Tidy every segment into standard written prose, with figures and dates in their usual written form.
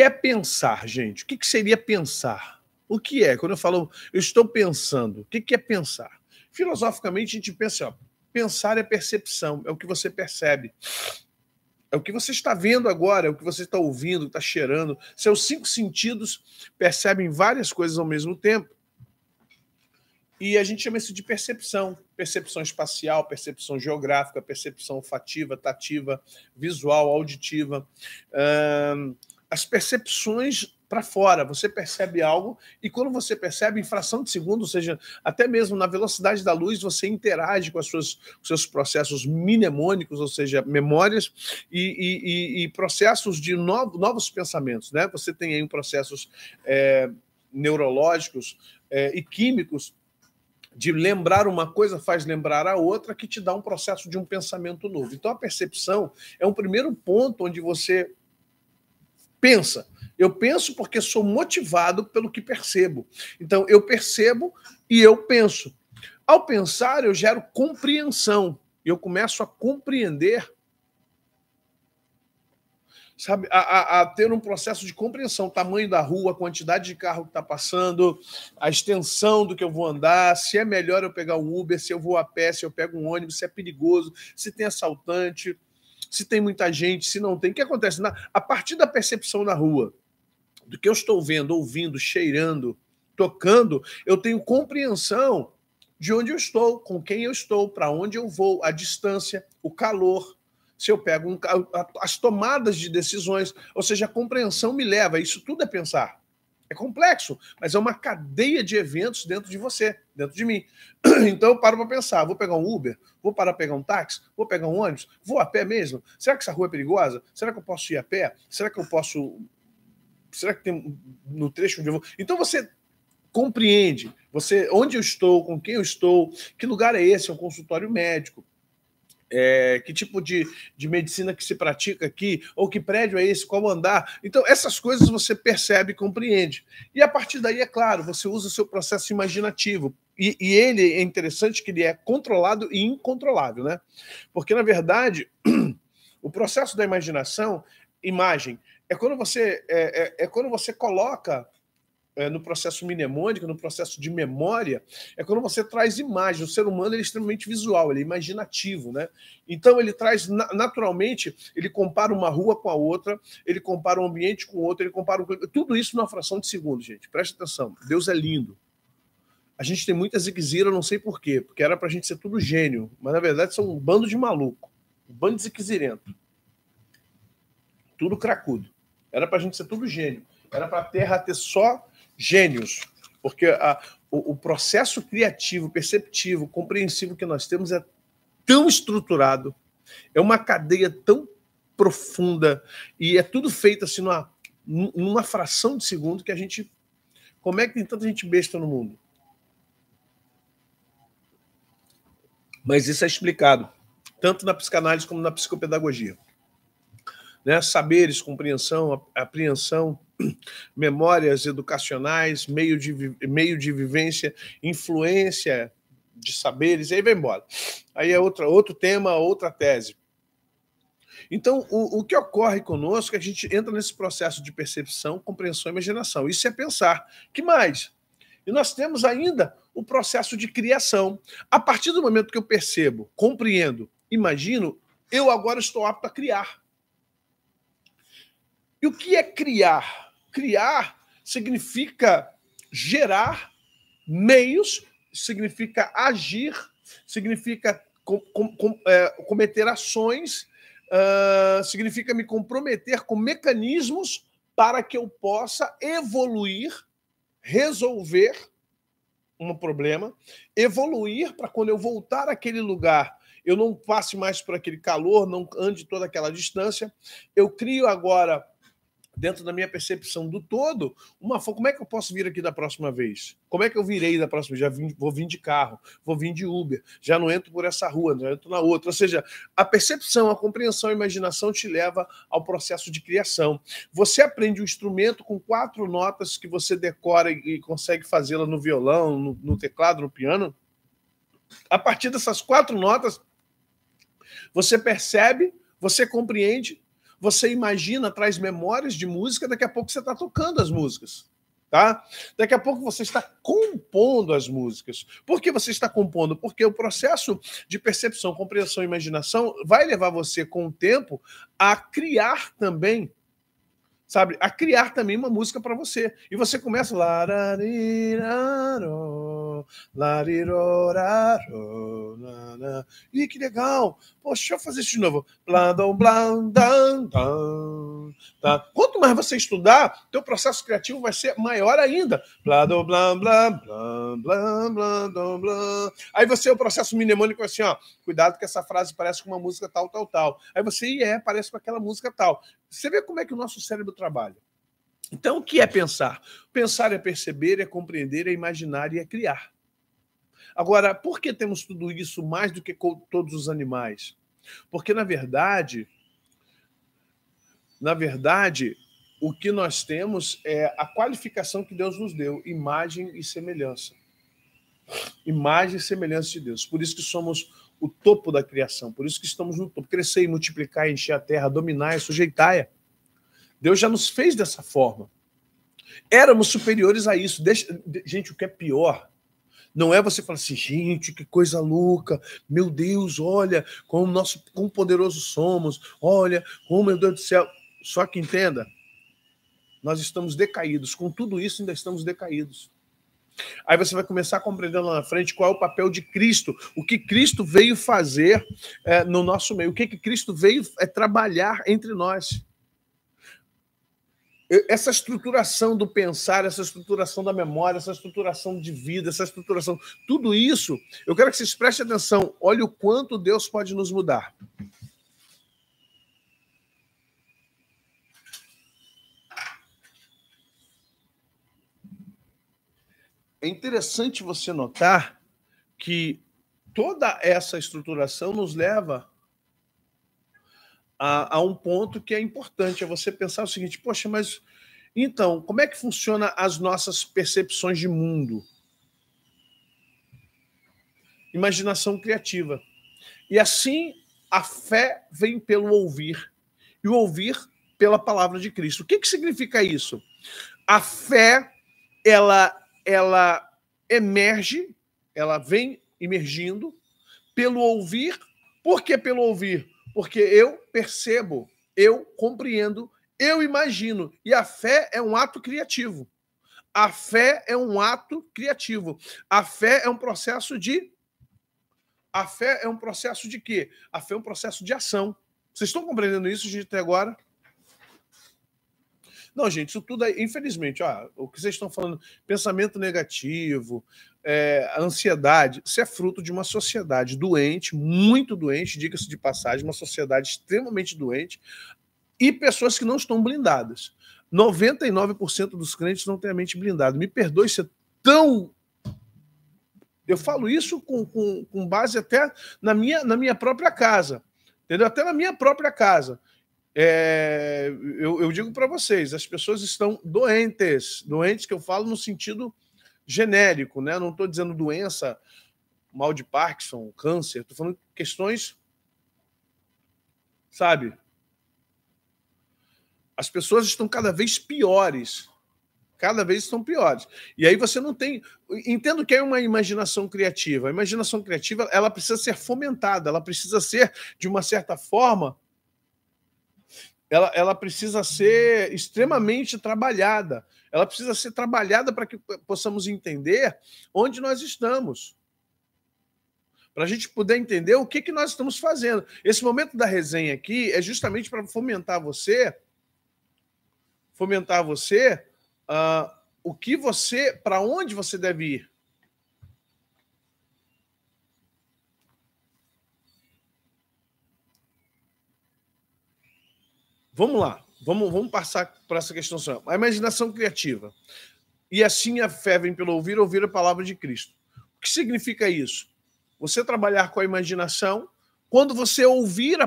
é pensar, gente? O que seria pensar? O que é? Quando eu falo, eu estou pensando, o que é pensar? Filosoficamente, a gente pensa, ó, pensar é percepção, é o que você percebe. É o que você está vendo agora, é o que você está ouvindo, está cheirando. Seus 5 sentidos percebem várias coisas ao mesmo tempo. E a gente chama isso de percepção. Percepção espacial, percepção geográfica, percepção olfativa, tativa, visual, auditiva. As percepções para fora. Você percebe algo e quando você percebe, em fração de segundo, ou seja, até mesmo na velocidade da luz, você interage com os seus processos mnemônicos, ou seja, memórias e processos de novos pensamentos. Né? Você tem aí processos neurológicos e químicos de lembrar uma coisa faz lembrar a outra, que te dá um processo de um pensamento novo. Então, a percepção é um primeiro ponto onde você pensa. Eu penso porque sou motivado pelo que percebo. Então, eu percebo e eu penso. Ao pensar, eu gero compreensão. Eu começo a compreender, sabe, a ter um processo de compreensão, o tamanho da rua, a quantidade de carro que está passando, a extensão do que eu vou andar, se é melhor eu pegar um Uber, se eu vou a pé, se eu pego um ônibus, se é perigoso, se tem assaltante, se tem muita gente, se não tem. O que acontece? A partir da percepção na rua, do que eu estou vendo, ouvindo, cheirando, tocando, eu tenho compreensão de onde eu estou, com quem eu estou, para onde eu vou, a distância, o calor, se eu pego as tomadas de decisões, ou seja, a compreensão me leva, isso tudo é pensar. É complexo, mas é uma cadeia de eventos dentro de você, dentro de mim. Então eu paro para pensar, vou pegar um Uber? Vou parar para pegar um táxi? Vou pegar um ônibus? Vou a pé mesmo? Será que essa rua é perigosa? Será que eu posso ir a pé? Será que eu posso... Será que tem no trecho onde eu vou? Então você compreende, onde eu estou, com quem eu estou, que lugar é esse? É um consultório médico. Que tipo de medicina que se pratica aqui, ou que prédio é esse, qual andar. Então, essas coisas você percebe e compreende. E a partir daí, é claro, você usa o seu processo imaginativo. E ele é interessante que ele é controlado e incontrolável, né? Porque, na verdade, o processo da imaginação, imagem, é quando você coloca no processo mnemônico, no processo de memória, é quando você traz imagem. O ser humano é extremamente visual, ele é imaginativo, né? Então ele traz, naturalmente, ele compara uma rua com a outra, ele compara um ambiente com o outro, ele compara tudo isso numa fração de segundo, gente. Presta atenção, Deus é lindo. A gente tem muita ziquezira, não sei por quê, porque era pra gente ser tudo gênio, mas na verdade são um bando de maluco, um bando de ziquezirento. Tudo cracudo. Era pra gente ser tudo gênio. Era pra Terra ter só gênios, porque o processo criativo, perceptivo, compreensivo que nós temos é tão estruturado, é uma cadeia tão profunda, e é tudo feito assim numa fração de segundo que a gente... Como é que tem tanta gente besta no mundo? Mas isso é explicado, tanto na psicanálise como na psicopedagogia. Né? Saberes, compreensão, apreensão, memórias educacionais, meio de vivência, influência de saberes, e aí vai embora. Aí é outro tema, outra tese. Então, o que ocorre conosco é que a gente entra nesse processo de percepção, compreensão e imaginação. Isso é pensar. Que mais? E nós temos ainda o processo de criação. A partir do momento que eu percebo, compreendo, imagino, eu agora estou apto a criar. E o que é criar? Criar significa gerar meios, significa agir, significa cometer ações, significa me comprometer com mecanismos para que eu possa evoluir, resolver um problema, evoluir para quando eu voltar àquele lugar, eu não passe mais por aquele calor, não ande toda aquela distância, eu crio agora, dentro da minha percepção do todo, como é que eu posso vir aqui da próxima vez? Como é que eu virei da próxima vez? Vou vir de carro, vou vir de Uber, já não entro por essa rua, já entro na outra. Ou seja, a percepção, a compreensão, a imaginação te leva ao processo de criação. Você aprende um instrumento com 4 notas que você decora e consegue fazê-la no violão, no teclado, no piano. A partir dessas 4 notas, você percebe, você compreende, você imagina, traz memórias de música, daqui a pouco você está tocando as músicas. Tá? Daqui a pouco você está compondo as músicas. Por que você está compondo? Porque o processo de percepção, compreensão e imaginação vai levar você, com o tempo, a criar também, sabe? A criar também uma música para você. E você começa... Ih, que legal! Poxa, deixa eu fazer isso de novo. Tá? Quanto mais você estudar, teu processo criativo vai ser maior ainda. Aí você, o processo mnemônico, assim, ó, cuidado que essa frase parece com uma música tal, tal, tal. Aí você, parece com aquela música tal. Você vê como é que o nosso cérebro trabalha. Então, o que é pensar? Pensar é perceber, é compreender, é imaginar e é criar. Agora, por que temos tudo isso mais do que todos os animais? Porque, na verdade, o que nós temos é a qualificação que Deus nos deu, imagem e semelhança. Imagem e semelhança de Deus. Por isso que somos o topo da criação, por isso que estamos no topo. Crescer e multiplicar, encher a terra, dominar e sujeitar. Deus já nos fez dessa forma. Éramos superiores a isso. Gente, o que é pior não é você falar assim, gente, que coisa louca, meu Deus, olha quão poderosos somos, olha, meu Deus do céu. Só que entenda, nós estamos decaídos, com tudo isso ainda estamos decaídos. Aí você vai começar a compreender lá na frente qual é o papel de Cristo, o que Cristo veio fazer no nosso meio, o que Cristo veio trabalhar entre nós. Essa estruturação do pensar, essa estruturação da memória, essa estruturação de vida, essa estruturação, tudo isso, eu quero que vocês prestem atenção. Olha o quanto Deus pode nos mudar. É interessante você notar que toda essa estruturação nos leva a um ponto que é importante, é você pensar o seguinte, poxa, mas então, como é que funciona as nossas percepções de mundo? Imaginação criativa. E assim, a fé vem pelo ouvir, e o ouvir pela palavra de Cristo. O que significa isso? A fé, ela emerge, ela vem emergindo pelo ouvir. Por que pelo ouvir? Porque eu percebo, eu compreendo, eu imagino. E a fé é um ato criativo. A fé é um ato criativo. A fé é um processo de... A fé é um processo de quê? A fé é um processo de ação. Vocês estão compreendendo isso, gente, até agora? Não, gente, isso tudo é, infelizmente, o que vocês estão falando, pensamento negativo, ansiedade, isso é fruto de uma sociedade doente, muito doente, diga-se de passagem, uma sociedade extremamente doente, e pessoas que não estão blindadas. 99% dos crentes não têm a mente blindada. Me perdoe ser tão... Eu falo isso com base até na minha própria casa, entendeu? Até na minha própria casa. Eu digo para vocês, as pessoas estão doentes que eu falo no sentido genérico, né? Não estou dizendo doença, mal de Parkinson, câncer, estou falando questões, sabe? As pessoas estão cada vez piores, E aí você não tem... Entendo que é uma imaginação criativa. A imaginação criativa, ela precisa ser fomentada, ela precisa ser, de uma certa forma, ela precisa ser extremamente trabalhada. Ela precisa ser trabalhada para que possamos entender onde nós estamos. Para a gente poder entender o que nós estamos fazendo. Esse momento da resenha aqui é justamente para fomentar você para onde você deve ir. Vamos lá, vamos passar para essa questão. A imaginação criativa. E assim a fé vem pelo ouvir a palavra de Cristo. O que significa isso? Você trabalhar com a imaginação, quando você ouvir...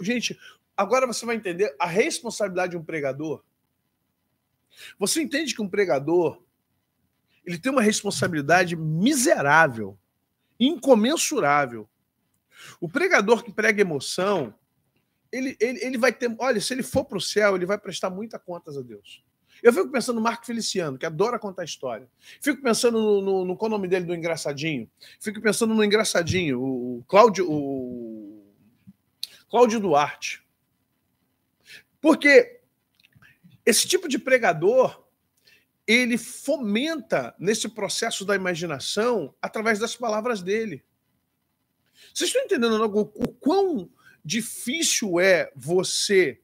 Gente, agora você vai entender a responsabilidade de um pregador. Você entende que um pregador ele tem uma responsabilidade miserável, incomensurável. O pregador que prega emoção, ele vai ter... Olha, se ele for para o céu, ele vai prestar muitas contas a Deus. Eu fico pensando no Marco Feliciano, que adora contar história. Fico pensando qual é o nome dele, do Engraçadinho. Fico pensando no Engraçadinho, o Cláudio Duarte. Porque esse tipo de pregador, ele fomenta nesse processo da imaginação através das palavras dele. Vocês estão entendendo o quão difícil é você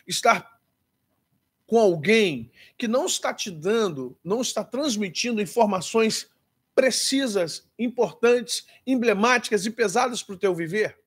estar com alguém que não está te dando, não está transmitindo informações precisas, importantes, emblemáticas e pesadas para o teu viver?